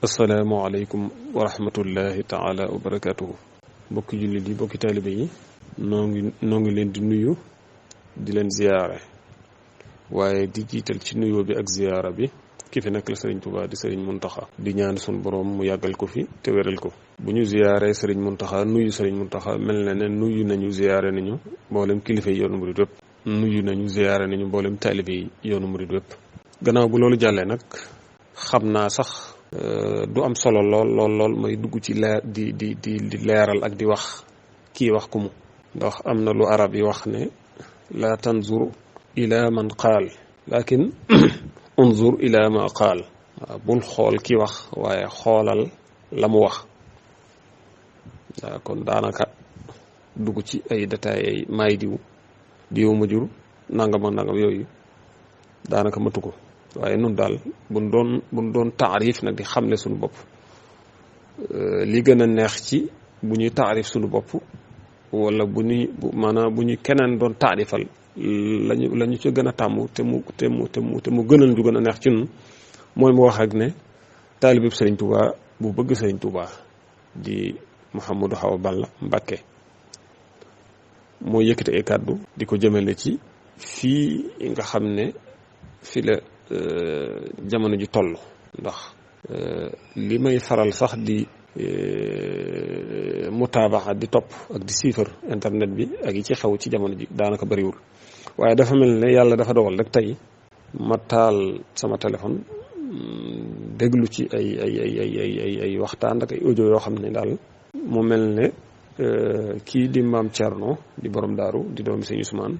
asalaamaaleykum wa rahmatullahi taala wa barakatuhu bokki jullit yi bokki taalibe yi noo ngi leen di nuyu di leen ziyaare waaye di jiital ci nuyoo bi ak ziyaara bi ki fi nekk la sëriñ Tuubaa di sëriñ Muntaxa di ñaan sun borom mu yàggal ko fi te wéral ko. bu ñu ziyaaree sëriñ Muntaxa nuyu sëriñ Muntaxa mel na ne nuyu nañu ziyaare nañu mboolem kilifa yi yoonu murid wépp nuyu nañu ziyaare nañu mboolem taalibe yi yoonu murid wépp. gannaaw bu loolu jàllee nag xam naa sax du am solo lool may dugg ci leer di leeral ak di wax kii wax ku mu ndax am na lu arab yi wax ne la tanzur ila man qaal lakin unzur ila ma qaal waaw bul xool ki wax waaye xoolal la mu wax waaw kon daanaka dugg ci ay détails ay maay diw ma jur nangam yooyu daanaka matu ko waaye nun daal buñ doon taarif nag di xamle suñu bopp li gën a neex ci bu ñuy taarif suñu bopp wala bu ñuy keneen doon taarifal lañu ca gën a tàmm te mu gënal ju gën a neex ci nun mooy mu wax ak ne taalibib sëriñ Tuubaa bu bëgg sëriñ Tuubaa di Mouhamadou Awa Balla Mbacké moo yëkkati ay kàddu di ko jëmale ci fii nga xam ne fi la jamono ji toll ndax li may faral sax di mutaabaxa di topp ak di siifar internet bi ak yi ci xew ci jamono ji daanaka bariwul waaye dafa mel ne yàlla dafa dogal rek tey ma taal sama téléphone déglu ci ay waxtaan ak ay audio yoo xam ne daal mu mel ne kii di maam Thierno di borom daaru di doomi sëñ Ousmane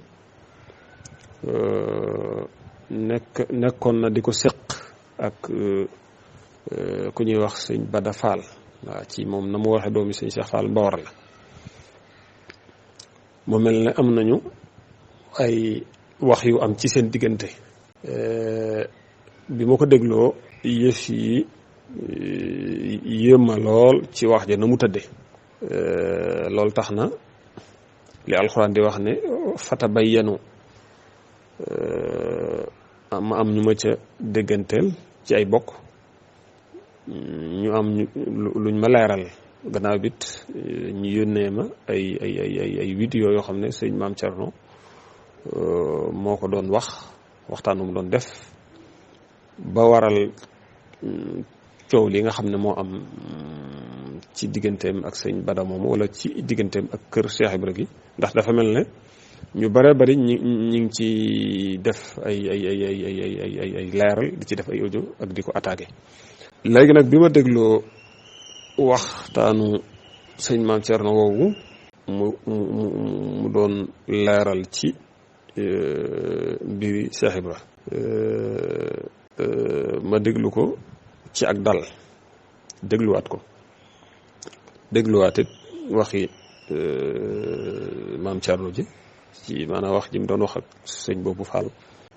nekkoon na di ko séq ak ku ñuy wax sëñ Bada Fall waaw ci moom na mu waxee doomi sëñ Cheikh Fall Mbawar la mu mel ne am nañu ay wax yu am ci seen diggante bi ma ko dégloo yëf yi yéema lool ci wax ja na mu tëdde loolu tax na li alxuraan di wax ne fatabayyanu ma am ñu ma ca dégganteel ci ay bokk ñu am luñ ma leeral gannaaw bit ñu yónnee ma ay vidéo yoo xam ne sëñ maam Thierno moo ko doon waxtaan mu doon def ba waral coow li nga xam ne moo am ci digganteem ak sëñ Bada moomu wala ci digganteem ak kër Cheikh Ibra gi ndax dafa mel ne ñu bare bari ñi ngi ci def ay leeral di ci def ay audio ak di ko attaqué. léegi nag bi ma dégloo waxtaanu sëñ maam Thierno woowu mu doon leeral ci mbiri Cheikh Ibra ma déglu ko ci ak dal dégluwaat it waxi maam Thierno ji ci maanaam wax ji mu doon wax ak sëñ boobu Fall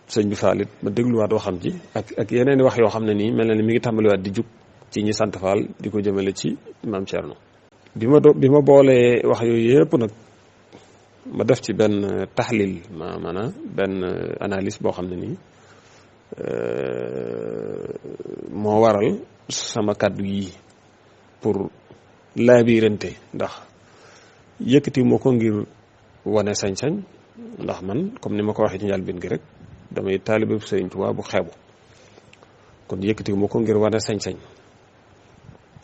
sëñ bi Fall it ma dégluwaat waxam ji ak yeneen wax yoo xam ne nii mel na ni mi ngi tàmbaliwaat di jug ci ñi sant Fall di ko jëmale ci maam Thierno bi ma boolee wax yooyu yëpp nag ma def ci benn taxlil maanaam benn analyse boo xam ne nii moo waral sama kàddu yi pour laabirante ndax yëkkati moo ko ngir wane sañ-sañ ndax man comme ni ma ko waxee ci njëlbéen gi rek damay taalibe Sëriñ Tuubaa bu xeebu kon yëkkati moo ko ngir wane sañ-sañ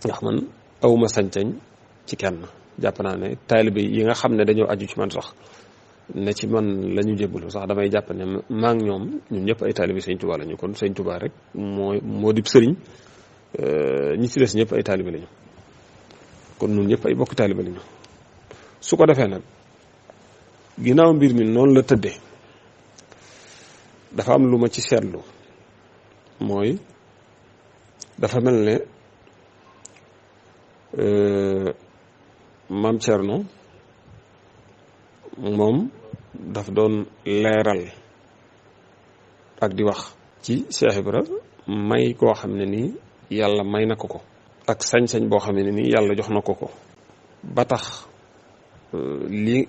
ndax man awma sañ-sañ ci kenn jàpp naa ne taalibe yi nga xam ne dañoo aju ci man sax ne ci man la ñu jébbalu sax damay jàpp ne maa ngi ñoom ñun ñëpp ay taalibe Sëriñ Tuubaa lañu kon Sëriñ Tuubaa rek moo di sëriñ ñi ci des ñëpp ay taalibe lañu kon ñun ñëpp ay bokk taalibe lañu su ko defee nag ginnaaw mbir mi noonu la tëddee dafa am lu ma ci seetlu mooy dafa mel ne maam Thierno moom daf doon leeral ak di wax ci Cheikh Ibra may koo xam ne nii yàlla may na ko ak sañ-sañ boo xam ne nii yàlla jox na ko ba tax li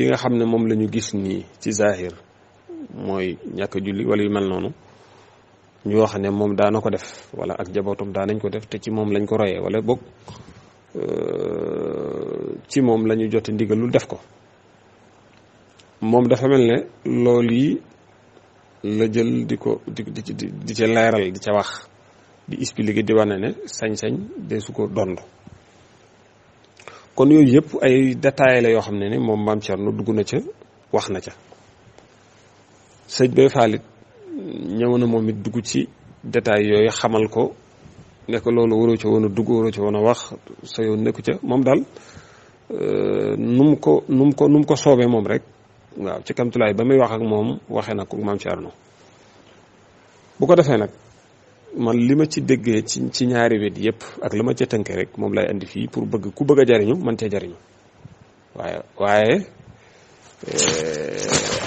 nga xam ne moom la ñu gis nii ci zahir mooy ñàkk julli wala yu mel noonu ñu wax ne moom daana ko def wala ak jabootum daanañ ko def te ci moom lañ ko royee wala boog ci moom la ñu jote ndigalul def ko moom dafa mel ne loolu yi la jël di ko di ca leeral di ca wax di expliquer di wane ne sañ-sañ de su ko dond kon yooyu yëpp ay détails la yoo xam ne ni moom maam Thierno dugg na ca wax na ca sëñ Baye Fall it ñëw na moom it dugg ci détails yooyu xamal ko ne ko loolu waroo ca woon a dugg waroo ca woon a wax sa yoon nekku ca moom daal nu mu ko soobee moom rek waaw ci kamtulaay ba muy wax ak moom waxee na ko maam Thierno bu ko defee nag man li ma ci déggee ci ñaari wet yëpp ak la ma ca tënke rek moom lay andi fii pour bëgg ku bëgg a jariñu man cee jariñu waaye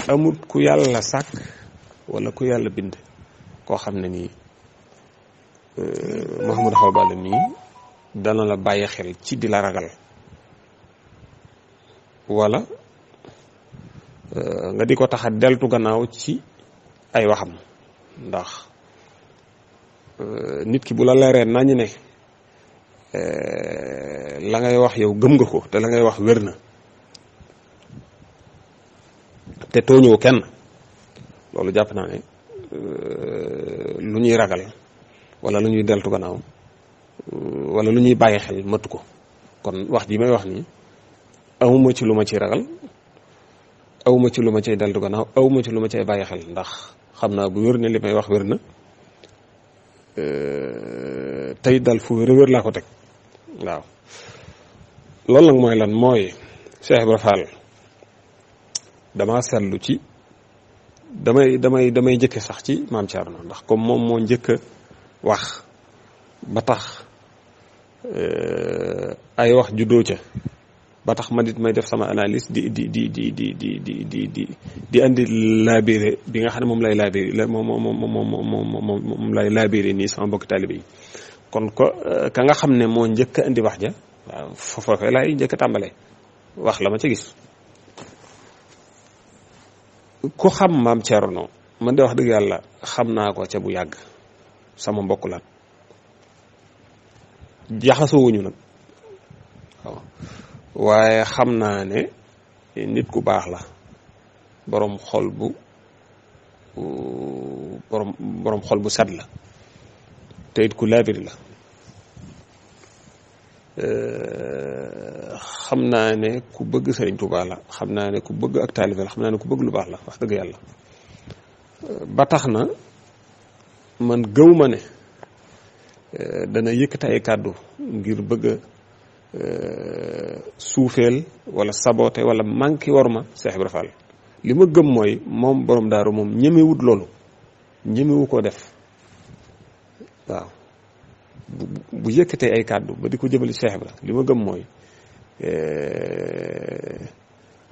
amul ku yàlla sàkk wala ku yàlla bind koo xam ne nii Mouhamadou Awa Balla mii dana la bàyyi xel ci di la ragal wala nga di ko tax a deltu gannaaw ci ay waxam ndax nit ki bu la leeree nañu ne la ngay wax yow gëm nga ko te la ngay wax wér na te tooñoo kenn loolu jàpp naa ne lu ñuy ragal wala lu ñuy deltu gannaaw wala lu ñuy bàyyi xel matu ko kon wax ji may wax nii awuma ci lu ma ciy ragal awuma ci lu ma cay deltu gannaaw awuma ci lu ma cay bàyyi xel ndax xam naa bu wér ne li may wax wér na tey dal fu wér laa ko teg waaw loolu nag mooy lan mooy Cheikh Ibra Fall dama seetlu ci damay njëkke sax ci maam Thierno ndax comme moom moo njëkk a wax ba tax ay wax juddoo ca ba tax ma nit may def sama analyse di andi laabiré bi nga xam ne moom lay laabiré moom lay laabiré nii sama mbokki taalibe yi kon ka nga xam ne moo njëkk a indi wax ja waaw foofee laay njëkk a tàmbalee wax la ma ca gis ku xam maam Thierno man de wax dëgg yàlla xam naa ko ca bu yàgg sama mbokk la jaxasoowuñu nag waaw waaye xam naa ne nit ku baax la boroom xol bu set la te it ku laabir la xam naa ne ku bëgg Sëriñ Tuubaa la xam naa ne ku bëgg ak taalibe la xam naa ne ku bëgg lu baax la wax dëgg yàlla ba tax na man gëw ma ne dana yëkkati ay kàddu ngir bëgg a suufeel wala saboté wala manqué war ma Cheikh Ibra Fall li ma gëm mooy moom borom daaru moom ñemewut loolu ñemewu koo def waaw bu yëkkatee ay kàddu ba di ko jëmale Cheikh Ibra li ma gëm mooy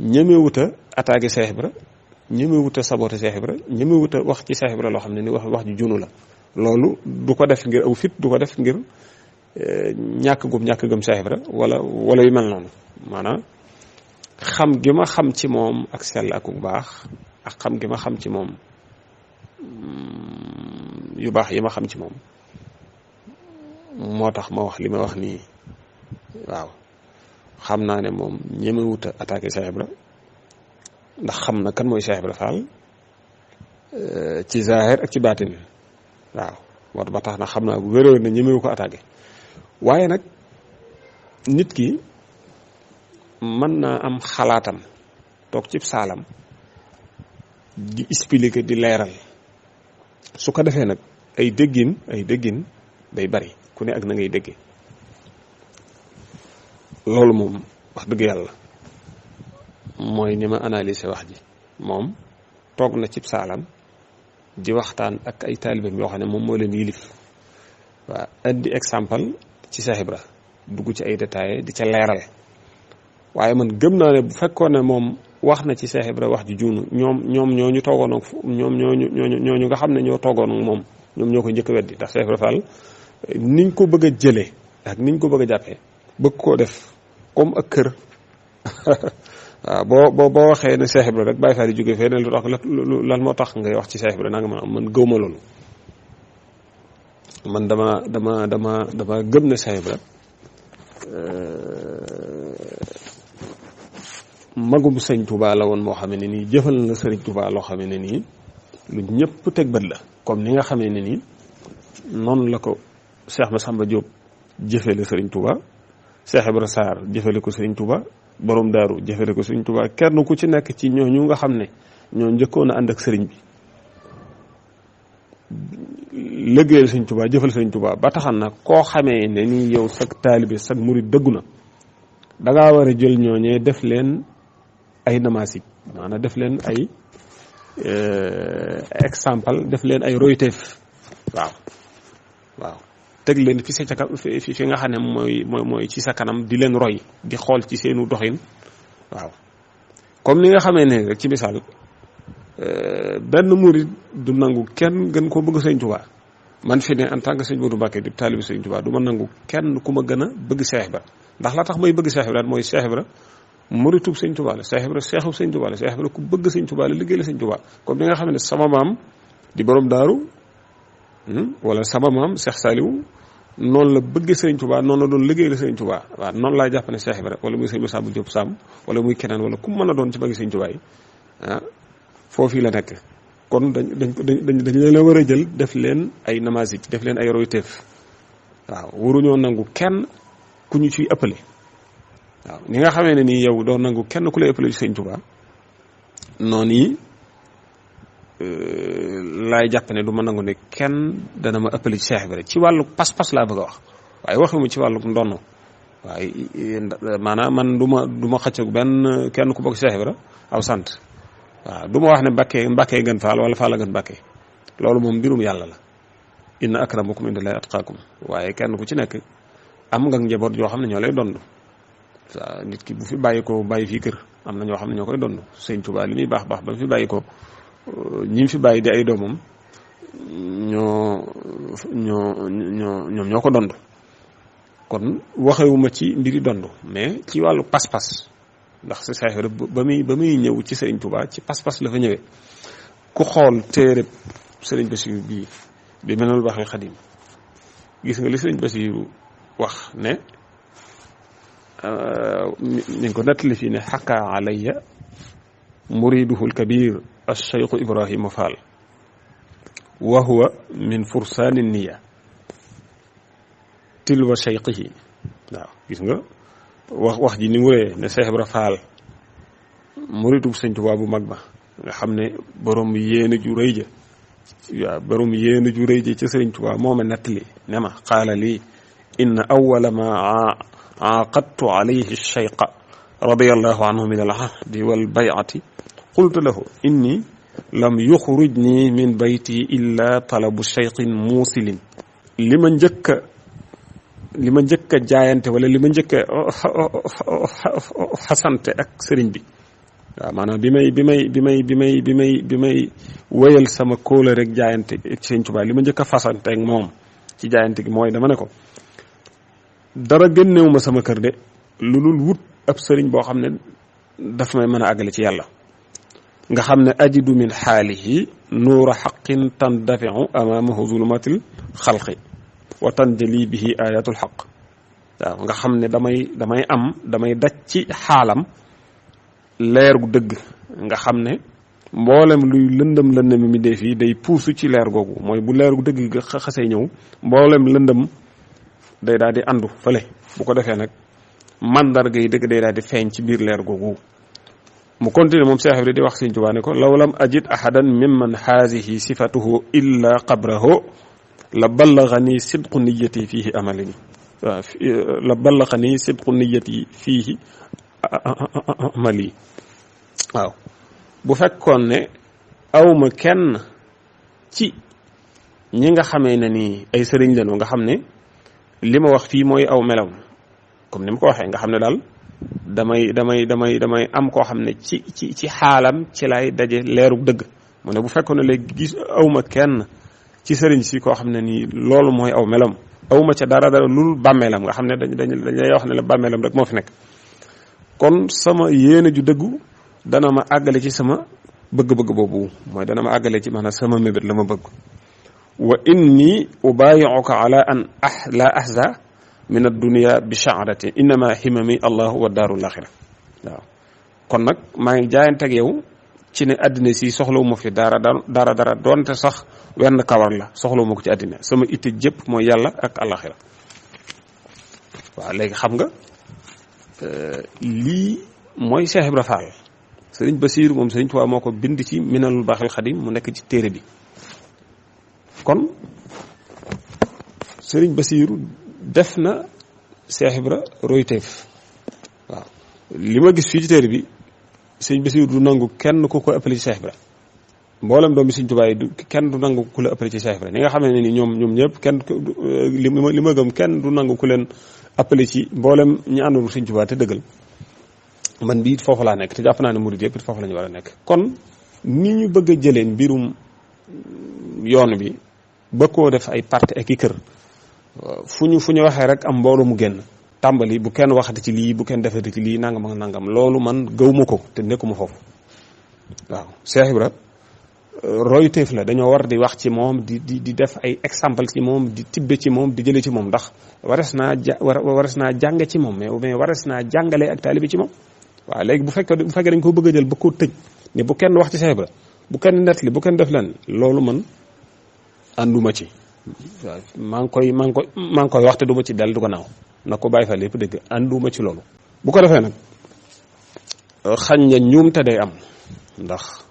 ñemewut a attaqué Cheikh Ibra ñemewut a saboté Cheikh Ibra ñemewut a wax ci Cheikh Ibra loo xam ne ni wax ju junu la loolu du ko def ngir aw fit du ko def ngir ñàkk gëm Cheikh Ibra wala yu mel noonu maanaam xam gi ma xam ci moom ak sell ak bu baax ak xam gi ma xam ci moom yu baax yi ma xam ci moom moo tax ma wax li ma wax nii waaw xam naa ne moom ñemewut a attaqué Cheikh Ibra ndax xam na kan mooy Cheikh Ibra Fall ci zahir ak ci baatin waaw moo ba tax na xam naa bu wér na ñemewu ko attaqué waaye nag nit ki mën naa am xalaatam toog ci saalam di expliquer di leeral su ko defee nag ay déggin day bari ku ne ak na ngay dégge loolu moom wax dëgg yàlla mooy ni ma analyser wax ji moom toog na ci saalam di waxtaan ak ay taalibeem yoo xam ne moom moo leen yilif waaw indi exemple ci Cheikh Ibra dugg ci ay détails di ca leeral waaye man gëm naa ne bu fekkoon ne moom wax na ci Cheikh Ibra wax ji juunu ñoom ñooñu toogoon ak ñooñu nga xam ne ñoo toogoon ak moom ñoom ñoo ko njëkk a weddi ndax Cheikh Ibra Fall niñ ko bëgg a jëlee ak niñ ko bëgg a jàppee bëgg koo def comme ak kër waaw boo waxee ne Cheikh Ibra rek Baye Fall yi jógee fee ne lu tax lan moo tax ngay wax ci Cheikh Ibra nanga ma man gëwma loolu man dama gëm ne Cheikh Ibra magum sëñ Touba la woon moo xam ne nii jëfal na sëriñ Touba loo xam ne nii lu ñëpp teg bët la comme ni nga xamee ne nii noonu la ko Cheikh Massamba Diop jëfale sëriñ Touba, Cheikh Ibra Sarr jëfale ko sëriñ Touba, borom daaru jëfale ko sëriñ Touba. kenn ku ci nekk ci ñooñu nga xam ne ñoo njëkkoon a ànd ak sëriñ bi liggéeyal sëriñ Touba jëfal sëriñ Touba ba taxan na koo xamee ne nii yow sag taalibe sag murid dëggu na dangaa war a jël ñooñee def leen ay namaasik maanaam def leen ay exemple def leen ay royteef waaw teg leen fi sa fi nga xam ne mooy ci sa kanam di leen roy di xool ci seenu doxin waaw comme ni nga xamee ne rek ci misaal benn murid du nangu kenn gën koo bëgg sëñ Tuubaa. man fi ne en tant que sëñ Modou Mbacké di taalibi sëñ Tuubaa du ma nangu kenn ku ma gën a bëgg Cheikh Ibra ndax la tax may bëgg Cheikh Ibra mooy Cheikh Ibra muritub sëñ Tuubaa la, Cheikh Ibra seexub sëñ Tuubaa la, Cheikh Ibra ku bëgg sëñ Tuubaa la, liggéey la sëñ Tuubaa. comme ni nga xam ne sama maam di borom daaru wala sama maam Cheikh Saliou noonu la bëgg sëñ Tuubaa noonu la doon liggéey la sëñ Tuubaa. waaw noonu laa jàpp ne Cheikh Ibra wala muy sëñ Massamba Diop Samb wala muy keneen wala ku mën a doon ci bëgg sëñ Tuubaa yi foofii la nekk. kon dañ leen a war a jël def leen ay namazik def leen ay royteef waaw waruñoo nangu kenn ku ñu ciy ëppale waaw ni nga xamee ne nii yow doo nangu kenn ku lay ëppale ci sëñ Tuubaa noonu yi laay jàpp ne du ma nangu ne kenn dana ma ëppale ci Cheikh Ibra ci wàllu pas-pas laa bëgg a wax waaye waxuma ci wàllu ndonn waaye maanaam man du ma xëcc benn kenn ku bokk Cheikh Ibra aw sant waaw du ma wax ne Mbàkke gën faal wala faal a gën Mbàkke loolu moom mbirum yàlla la inna akramakum indallahi atqaakum waaye kenn ku ci nekk am nga njaboot yoo xam ne ñoo lay dond waaw nit ki bu fi bàyyi ko bàyyi fii kër am na ñoo xam ne ñoo koy dond sëñ Tuubaa li muy baax baax ba mu fi bàyyi ko ñi mu fi bàyyi di ay doomam ñoo ko dond kon waxewuma ci mbiri dond mais ci wàllu pas-pas ndax si Cheikh Ibra ba muy ñëw ci Sëriñ Tuubaa ci pas-pas la fa ñëwee ku xool téere Sëriñ Basiru bii bi Minanul Baaxil Xadiim gis nga li Sëriñ Basiru wax ne mi ngi ko nettali fii ne xakka alayya muriduhul kabir ash-Cheikh Ibrahima Fall wa huwa min fursaani niya tilwa cheikhihi waaw gis nga wax ji ni mu wuree ne Cheikh Ibra Fall muritub sëñ Tuubaa bu mag ba nga xam ne borom yéene ju rëy ja waaw borom yéene ju rëy ja ci sëñ Tuubaa moo ma nettali ne ma qaala lii inna awwala ma aaqadtu alayhi cheikha radiyallahu anhu min al ahdi wal bay'ati qultu lahu inni lam yuxrujni min bayti illa talabu cheikhin muusilin li ma njëkk a jaayante wala li ma njëkk a xasante ak sëriñ bi waaw maanaam bi may wéyal sama kóola rek jaayante ak sëriñ Tuubaa li ma njëkk a fasante ak moom ci jaayante gi mooy dama ne ko dara génnewu ma sama kër de lu dul wut ab sëriñ boo xam ne daf may mën a àggale ci yàlla nga xam ne ajidu min xaalihi nuura xaqin tandafiu amaamahu zulumatil xalqi wa tanjali bihi ayatul xaq waaw nga xam ne damay daj ci xaalam leer gu dëgg nga xam ne mboolem luy lëndëm mi dee fii day puusu ci leer googu mooy bu leer gu dëgg ga xasee ñëw mboolem lëndëm day daal di àndu fële bu ko defee nag mandarga yi dëgg day daal di feeñ ci biir leer googu mu continue moom Cheikh Ibra di wax Sëriñ Tuubaa ne ko law lam ajid ahadan mimman haadihi sifatuhu illa qabrahu la ballaxani sidqu niyati fiihi amalini waaw la ballaxani sidqu niyati fiihi amali waaw bu fekkoon ne awma kenn ci ñi nga xamee ne nii ay sëriñ lañu nga xam ne li ma wax fii mooy aw melam comme ni ma ko waxee nga xam ne daal damay am koo xam ne ci xaalam ci lay daje leerug dëgg mu ne bu fekkoon ne léegi gis awma kenn ci sëriñ si koo xam ne nii loolu mooy aw melam awma ca dara lul bàmmeelam nga xam ne dañuy wax ne la bàmmeelam rek moo fi nekk kon sama yéene ju dëggu dana ma àggale ci sama bëgg-bëgg boobu mooy dana ma àggale ci maanaam sama mébét la ma bëgg wa inni ubayi'uka ala an la ahza min ad-dunya bi sha'rati innama himami allahu wa daarul axira waaw kon nag maa ngi jaayanteeg yow ci ne àddina si soxlawu ma fi dara doonte sax wenn kawar la soxlawu ma ko ci àddina sama itte jëpp mooy yàlla ak alaxira waaw léegi xam nga lii mooy Cheikh Ibra Fall sëriñ Basiiru moom sëriñ Tuubaa moo ko bind ci Minanul Baaxil Xadim mu nekk ci téere bi kon sëriñ Basiiru def na Cheikh Ibra royteef waaw li ma gis fii ci téere bi sëriñ Basiiru du nangu kenn ku ko ëppale ci Cheikh Ibra mboolem doomi sëriñ Tuubaa yi kenn du nangu ku la ëppale ci Cheikh Ibra ni nga xam ne ni ñoom ñëpp kenn li ma gëm kenn du nangu ku leen appelé ci mboolem ñi àndoon Sëriñ Tuubaa te dëggal man bii foofu laa nekk te jàpp naa ne murid yëpp foofu la ñu war a nekk kon ni ñu bëgg a jëlee mbirum yoon bi ba koo def ay parti ak i kër fu ñu waxee rek am mbooloo mu génn tàmbali bu kenn waxati ci lii bu kenn defati ci lii nangam ak nangam loolu man gëwuma ko te nekkuma foofu waaw Cheikh Ibra royteef la dañoo war di wax ci moom di def ay exemple ci moom di tibbe ci moom di jëlee ci moom ndax wares naa jànge ci moom mais wares naa jàngale ak taalibe ci moom waaw léegi bu fekkee dañ ko bëgg a jël ba ko tëj ne bu kenn wax ci Cheikh Ibra bu kenn nettali bu kenn def leen loolu man ànduma ci waaw maa ngi koy wax te duma ci del du ko naaw na ko bàyyi fa lépp dégg ànduma ci loolu bu ko defee nag xañ na ñuum te day am ndax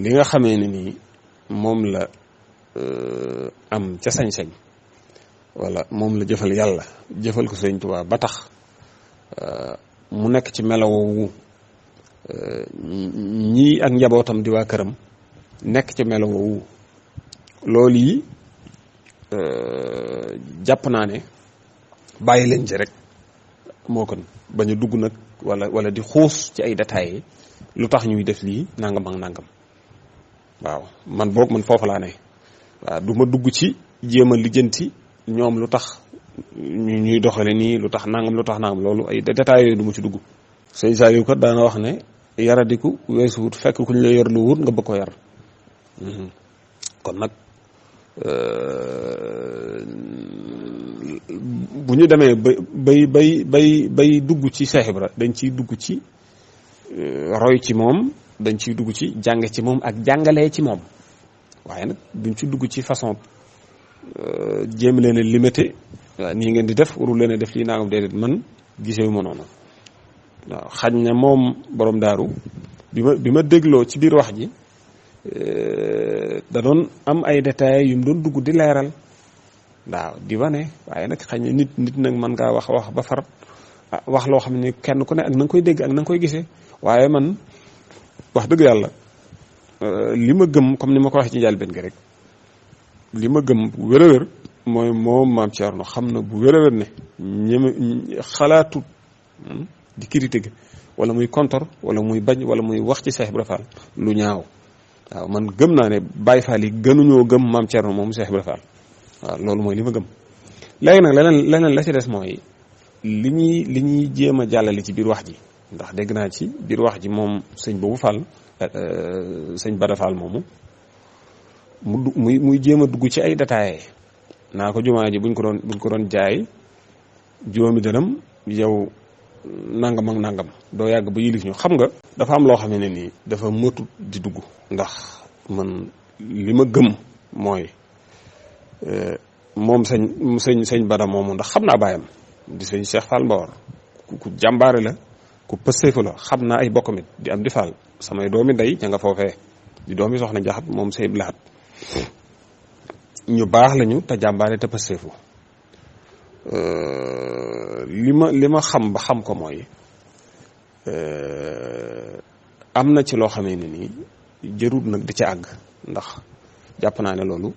li nga xamee ne nii moom la am ca sañ-sañ wala moom la jëfal yàlla jëfal ko Sëriñ Tuubaa ba tax mu nekk ci melowoowu ñii ak njabootam di waa këram nekk ci melowoowu loolu yi jàpp naa ne bàyyi leen ci rek moo kon bañ a dugg nag wala di xuus ci ay détails lu tax ñuy def lii nangam ak nangam waaw man man foofu laa ne waaw du ma dugg ci jéem a lijjanti ñoom lu tax ñuy doxale nii lu tax nangam loolu ay détails yooyu du ma ci dugg. sëñ Saliou kat daana wax ne yaradiku weesu wut fekk ku ñu la yor lu wut nga bëgg ko yar kon nag bu ñu demee bay dugg ci Cheikh Ibra dañ ciy dugg ci roy ci moom dañ ciy dugg ci jàng ci moom ak jàngalee ci moom waaye nag duñ ci dugg ci façon jéem leen a limité waaw nii ngeen di def warul leen a def lii nangam déedéet man gisewu ma noonu waaw xañ na moom borom daaru bi ma dégloo ci biir wax ji da doon am ay détails yu mu doon dugg di leeral waaw di wane waaye nag xañ na nit nag mën ngaa wax ba far wax loo xam ne kenn ku ne ak na nga koy dégg ak na nga koy gisee waaye man wax dëgg yàlla li ma gëm comme ni ma ko waxee ci njëlbéen gi rek li ma gëm bu wér a wér mooy moom maam Thierno xam na bu wér a wér ne xalaatut di critiquer wala muy contre wala muy bañ wala muy wax ci Cheikh Ibra Fall lu ñaaw waaw man gëm naa ne Baye Fall yi gënuñoo gëm maam Thierno moom Cheikh Ibra Fall waaw loolu mooy li ma gëm. léegi nag leneen la ci des mooy li ñuy jéem a jàllale ci biir wax ji ndax dégg naa ci biir wax ji moom sëñ boobu Fall sëñ Bada Fall moomu muy jéem a dugg ci ay détails naa ko jumaa ji buñ ko doon jaay juróomi dërëm yow nangam ak nangam doo yàgg ba yilif ñu xam nga. dafa am loo xam ne nii dafa mëtut di dugg ndax man li ma gëm mooy moom sëñ Bada moomu ndax xam naa baayam di sëñ Cheikh Fall Mbawar ku jàmbaare la ku pësteefu la xam naa ay bokkamit di am di Fall samay doomi ndey ña nga foofee di doomi soxna Jaxat moom Seyb Lahat ñu baax lañu te jàmbaare te pësteefu li ma xam ba xam ko mooy am na ci loo xamee ne nii jërut nag di ci àgg ndax jàpp naa ne loolu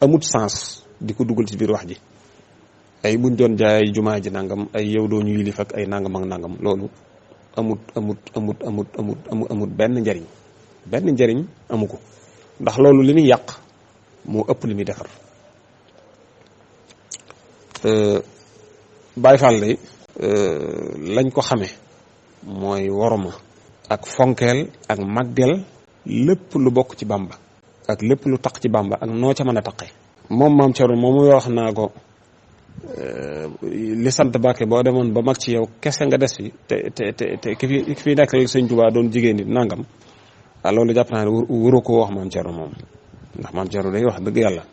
amut sens di ko dugal ci biir wax ji ay buñ doon jaay jumaa ji nangam ay yow doo ñu yilif ak ay nangam ak nangam loolu amut benn njariñ amu ko ndax loolu li muy yàq moo ëpp li muy defar. Baye Fall day lañ ko xamee mooy worma ak fonkeel ak màggal lépp lu bokk ci Bàmba ak lépp lu taq ci Bàmba ak noo ca mën a taqee. moom maam Cerno moom muy wax naa ko li sant Mbàkke boo demoon ba mag ci yow kese nga des fi te ki fi nekk rek sëñ Tuubaa doon jigéen nit nangam loolu jàpp naa ne waru ko wax maam Cerno moom ndax maam Cerno day wax dëgg yàlla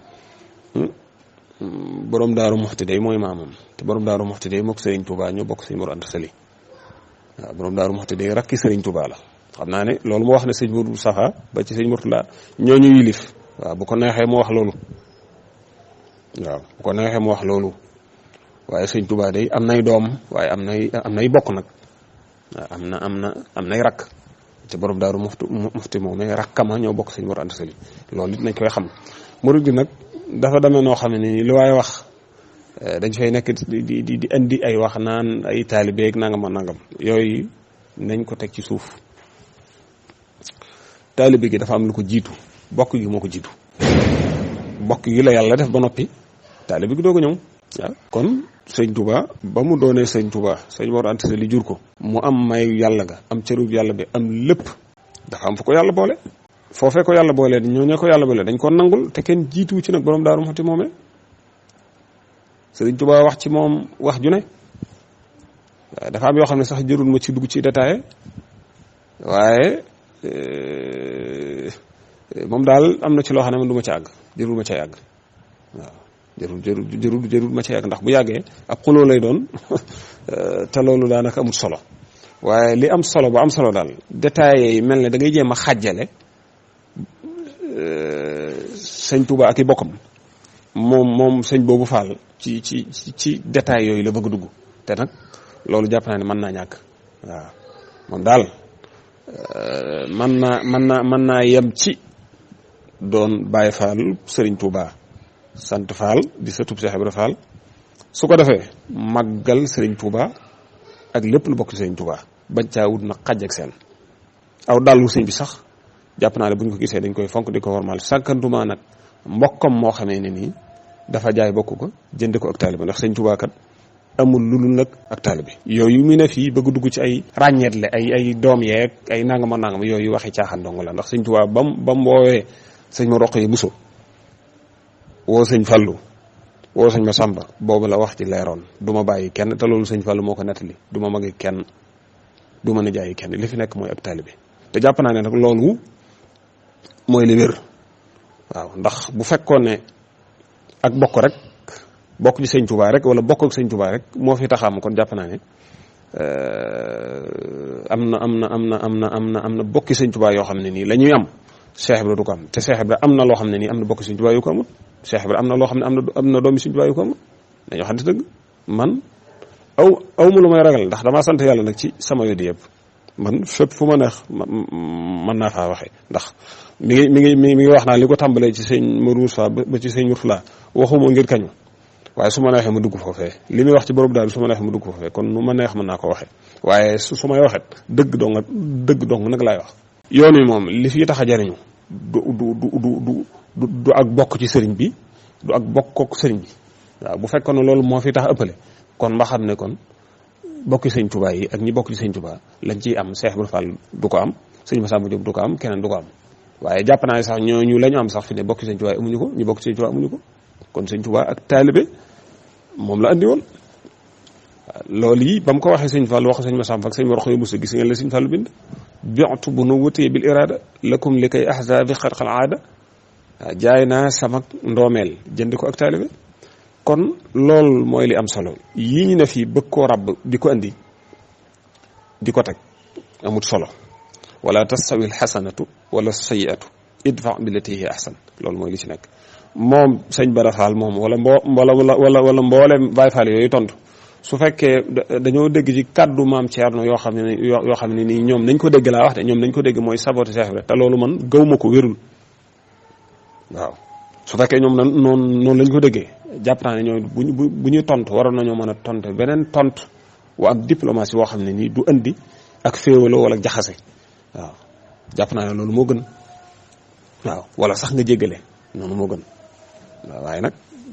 borom Daaru Muxti day mooy maamam te borom Daaru Muxti day mook Sëriñ Tuubaa ñoo bokk Sëñ Mor Anta Sali waaw borom Daaru Muxti day rakki Sëriñ Tuubaa la xam naa ne loolu mu wax ne sëñ Mourou Safa ba ci sëñ Murtala ñooñu yilif waaw bu ko neexee mu wax loolu waaw bu ko neexee mu wax loolu waaye sëñ Tuubaa day am nay doom waaye am nay bokk nag waaw am nay rakk te borom Daaru Muxti moom mais rakkama ñoo bokk Sëñ Mor Anta Sali loolu it nañ koy xam murid gi nag dafa demee noo xam ne nii lu waaye wax dañ fay nekk di indi ay wax naan ay taalibeeg nangam nangam yooyu nañ ko teg ci suuf taalibe gi dafa am lu ko jiitu bokk gi moo ko jiitu bokk gi la yàlla def ba noppi taalibe gi doo ko ñëw waaw kon sëñ Touba ba mu doonee sëñ Touba Sëñ Mor Anta Sali jur ko mu am may yàlla ga am cërub yàlla bi am lépp dafa am fu ko yàlla boole foofee ko yàlla boole ñoo ko yàlla boole dañ ko nangul te kenn jiituwu ci nag borom Daaru Muxti moomee sëñ Touba wax ci moom wax ju ne waaye dafa am yoo xam ne sax jërul ma ci dugg ci détail waaye moom daal am na ci loo xam ne man du ma ci àgg jërul ma ca yàgg waaw jërul ma ca yàgg ndax bu yàggee ab xuloo lay doon te loolu daanaka amul solo waaye li am solo ba am solo daal détails yi mel ne da ngay jéem a xàjjale sëñ Touba ak i bokkam moom sëñ boobu Fall ci détails yooyu la bëgg dugg te nag loolu jàpp naa ne mën naa ñàkk waaw moom daal mën naa yem ci doon Baye Fall Serigne Touba sant Fall di sëtub Cheikh Ibra Fall su ko defee màggal Serigne Touba ak lépp lu bokk ci Serigne Touba bañ caa wut na xaj ak seen aw dallu sëñ bi sax jàpp naa ne bu ñu ko gisee dañ koy fonk di ko wormaal sàkkantuma nag mbokkam moo xamee ne nii dafa jaay bokk ko jënd ko ak taalibe ndax Serigne Touba kat amul lulul nag ak taalibe yooyu mu ne fii bëgg dugg ci ay ràññeetle ay doom yeeg ay nangama nangam yooyu waxi caaxaan dong la ndax Serigne Touba bam woowee sëñ ma roq yi buso woo sëñ Fallu woo sëñ ma Samba boobu la wax ci leeroon du ma bàyyi kenn te loolu sëñ Fallu moo ko nettali du ma magi kenn du ma nijaayi kenn li fi nekk mooy ak taalibe te jàpp naa ne nag loolu mooy li wér waaw ndax bu fekkoon ne ak bokk rek bokk ci sëñ Touba rek wala bokk ak sëñ Touba rek moo fi taxaam kon jàpp naa ne am na bokki sëñ Touba yoo xam ne nii la ñuy am Cheikh Ibra du ko am te Cheikh Ibra am na loo xam ne nii am na bokki sëñ Touba yu ko amul Cheikh Ibra am na loo xam ne am na doomi sëñ Touba yu ko amul dañoo xam ne dëgg man aw ma lu may ragal ndax damaa sant yàlla nag ci sama yoddi yëpp man fépp fu ma neex mën naa faa waxee ndax mi ngi wax naa li ko tàmbalee ci sëñ Mourou Moussa ba ci sëñ Mourtala waxuma ngir kañu waaye su ma neexee ma dugg foofee li muy wax ci borom daal su ma neexee ma dugg foofee kon nu ma neex mën naa ko waxee waaye su may waxet dëgg dong nag laay wax. yoon wi moom li fi tax a jariñu du ak bokk ci sëriñ bi du ak bokk sëriñ bi waaw bu fekkoon ne loolu moo fi tax ëppale kon ma xam ne kon bokki sëñ Touba yi ak ñi bokk ci sëñ Touba lañ ciy am Cheikh Ibra Fall du ko am sëñ Massamba Diop du ko am keneen du ko am waaye jàpp naa ne sax ñooñu la ñu am sax fi ne bokki sëñ Touba yi amuñu ko ñi bokk ci sëñ Touba amuñu ko kon sëñ Touba ak taalibe moom la andi woon loolu yi ba mu ko waxee sëñ Fall wax sëñ Massamba ak sëñ Mor Xoy Musa gis ngeen la sëñ Fall bind bi'tu bu nu wutee bil irada lakum li kay ahza bi xarqal aada waaw jaay naa sama ndoomeel jënd ko ak taalibe kon loolu mooy li am solo yii ñu ne fii bëgg koo rabb di ko andi di ko teg amut solo wala tastawi alxasanatu wala sayiatu idfa billati hiya ahsan loolu mooy li ci nekk moom sëñ Bara Fall moom wala mboolem Baay Fall yooyu tontu su fekkee dañoo dégg ci kàddu maam Thierno yoo xam ne nii ñoom nañ ko dégg laa wax de ñoom nañ ko dégg mooy saboté Cheikh Ibra te loolu man gaw ma ko wérul waaw su fekkee ñoom noonu lañ ko déggee jàpp naa ne ñoom bu ñuy tontu waroon nañoo mën a tontu beneen tontu wa am diplomatie boo xam ne nii du andi ak féewaloo wala jaxase waaw jàpp naa ne loolu moo gën waaw wala sax nga jéggale noonu moo gën waaw waaye nag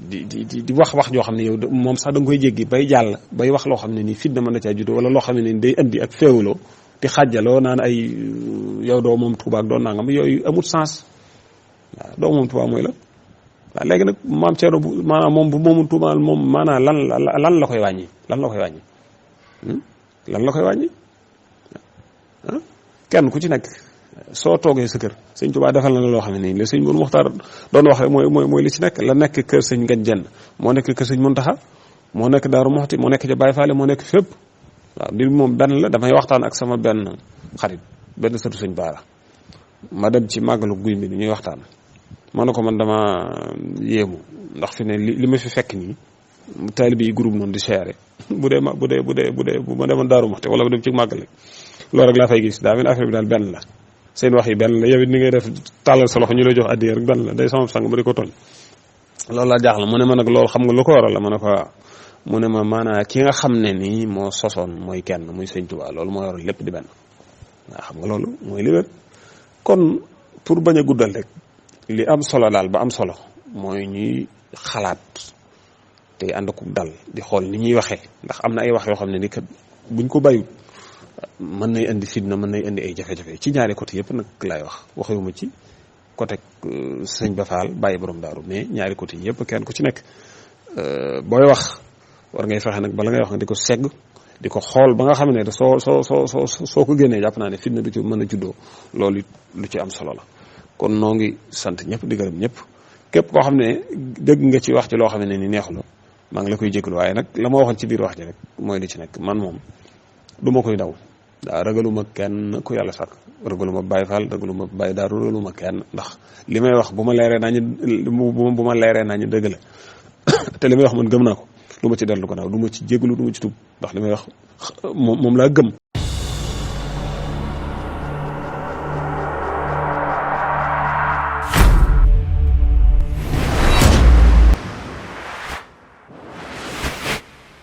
di wax joo xam ne yow moom sax da nga koy jéggi bay jàll bay wax loo xam ne nii fit na mën na caa juddoo wala loo xam ne nii day andi ak féewaloo di xàjjaloo naan ay yow doo moom Tuubaa ak doo nangam yooyu amut sens waaw doo moom Tuubaa mooy la waaw léegi nag maam Thierno bu maanaam moom bu moomul Tuubaa moom maanaam lan la koy wàññi lan la koy wàññi lan la koy wàññi kenn ku ci nekk soo toogee sa kër sëñ Tuubaa defal na la loo xam ne nii la sëñ Mourou Mokhtar doon wax rek mooy li ci nekk la nekk kër sëñ Ngagne Diène moo nekk kër sëñ Mountakha moo nekk Daaru Muxti moo nekk ca Baye Fall moo nekk fépp waaw mbir moom benn la damay waxtaan ak sama benn xarit benn sëtu sëñ Baara ma dem ci màggalu guy mi ñuy waxtaan ma ne ko man dama yéemu ndax fi ne li ma fi fekk nii taalibe yi groupe noonu di seere bu ma demoon Daaru Muxti wala ma dem ci màggal loolu rek laa fay gis daa mel affaire bi daal benn la seen wax yi benn la yow it ni ngay def tàllal sa loxo ñu lay jox addiya rek benn la day sama sang ma di ko toll loolu laa jaaxla mu ne ma nag loolu xam nga lu ko waral la ma ne ko mu ne ma maanaam ki nga xam ne nii moo sosoon mooy kenn muy sëñ Tuubaa loolu moo waral lépp di benn waaw xam nga loolu mooy li wér kon pour bañ a guddal rek li am solo daal ba am solo mooy ñuy xalaat te ànd ko dal di xool ni ñuy waxee ndax am na ay wax yoo xam ne ni kat buñ ko bàyyi mën nay indi fitna mën nay indi ay jafe-jafe ci ñaari côté yëpp nag laay wax waxewuma ci côté sëñ Ba Fall bàyyi borom daaru mais ñaari côté yëpp kenn ku ci nekk booy wax war ngay fexe nag bala ngay wax nga di ko segg di ko xool ba nga xam ne soo ko génnee jàpp naa ne fitna du ci mën a juddoo loolu it lu ci am solo la kon noo ngi sant ñëpp di gërëm ñëpp képp koo xam ne dégg nga ci wax ci loo xam ne ni neexu la maa ngi la koy jégalu waaye nag la ma waxoon ci biir wax ji rek mooy li ci nekk man moom du ma koy daw daa ragaluma kenn ku yàlla sàkk ragaluma Baye Fall ragaluma Baye Daaru ragaluma kenn ndax li may wax bu ma leeree naa ñu bu ma leeree naa ñu dëgg la te li may wax man gëm naa ko du ma ci dellu gannaaw du ma ci jégalu du ma ci tub ndax li may wax moom laa gëm